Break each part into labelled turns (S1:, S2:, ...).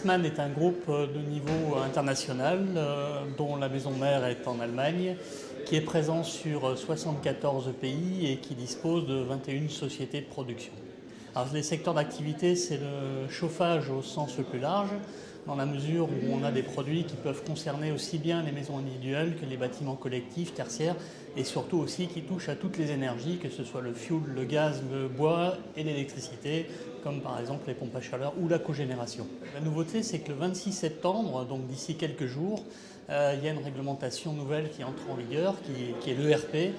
S1: Viessmann est un groupe de niveau international dont la maison mère est en Allemagne, qui est présent sur 74 pays et qui dispose de 21 sociétés de production. Alors, les secteurs d'activité, c'est le chauffage au sens le plus large, dans la mesure où on a des produits qui peuvent concerner aussi bien les maisons individuelles que les bâtiments collectifs, tertiaires, et surtout aussi qui touchent à toutes les énergies, que ce soit le fioul, le gaz, le bois et l'électricité, comme par exemple les pompes à chaleur ou la cogénération. La nouveauté, c'est que le 26 septembre, donc d'ici quelques jours, il y a une réglementation nouvelle qui entre en vigueur, qui est l'ERP,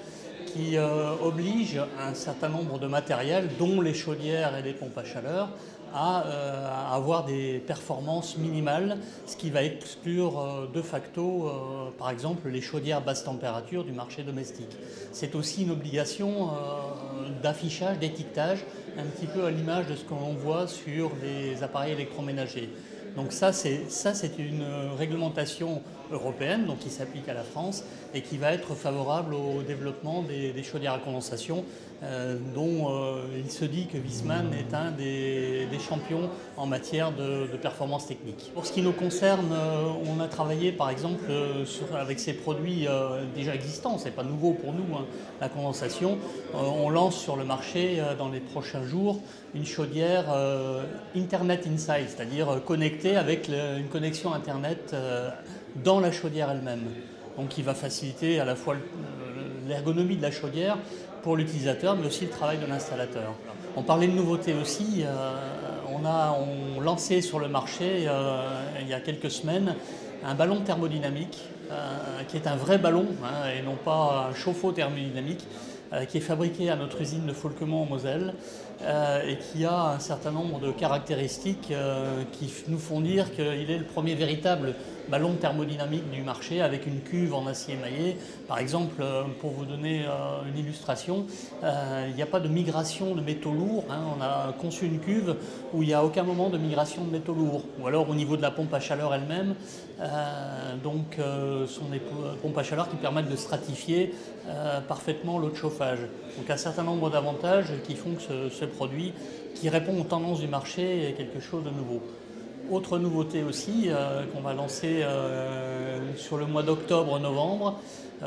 S1: qui oblige un certain nombre de matériels, dont les chaudières et les pompes à chaleur, à avoir des performances minimales, ce qui va exclure de facto, par exemple, les chaudières basse température du marché domestique. C'est aussi une obligation d'affichage, d'étiquetage, un petit peu à l'image de ce qu'on voit sur les appareils électroménagers. Donc ça, c'est une réglementation européenne donc qui s'applique à la France et qui va être favorable au développement des chaudières à condensation dont il se dit que Viessmann est un des champions en matière de performance technique. Pour ce qui nous concerne, on a travaillé par exemple avec ces produits déjà existants, c'est pas nouveau pour nous, hein, la condensation. On lance sur le marché dans les prochains jours une chaudière Internet Inside, c'est-à-dire connectée avec une connexion Internet dans la chaudière elle-même. Donc qui va faciliter à la fois l'ergonomie de la chaudière pour l'utilisateur, mais aussi le travail de l'installateur. On parlait de nouveautés aussi. On lancé sur le marché il y a quelques semaines un ballon thermodynamique qui est un vrai ballon hein, et non pas un chauffe-eau thermodynamique qui est fabriqué à notre usine de Folquemont en Moselle et qui a un certain nombre de caractéristiques qui nous font dire qu'il est le premier véritable ballon thermodynamique du marché avec une cuve en acier émaillé. Par exemple, pour vous donner une illustration, il n'y a pas de migration de métaux lourds. Hein. On a conçu une cuve où il n'y a aucun moment de migration de métaux lourds. Ou alors au niveau de la pompe à chaleur elle-même, ce sont des pompes à chaleur qui permettent de stratifier parfaitement l'eau de chauffage. Donc un certain nombre d'avantages qui font que ce produit, qui répond aux tendances du marché, est quelque chose de nouveau. Autre nouveauté aussi qu'on va lancer sur le mois d'octobre-novembre,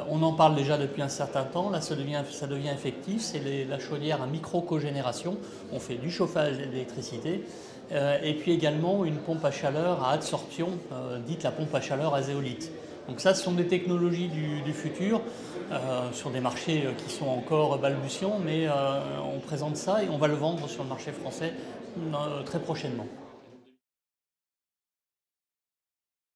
S1: on en parle déjà depuis un certain temps, là ça devient effectif, c'est la chaudière à micro-cogénération, on fait du chauffage et de l'électricité, et puis également une pompe à chaleur à adsorption, dite la pompe à chaleur à zéolite. Donc ça, ce sont des technologies du futur, sur des marchés qui sont encore balbutiants, mais on présente ça et on va le vendre sur le marché français très prochainement.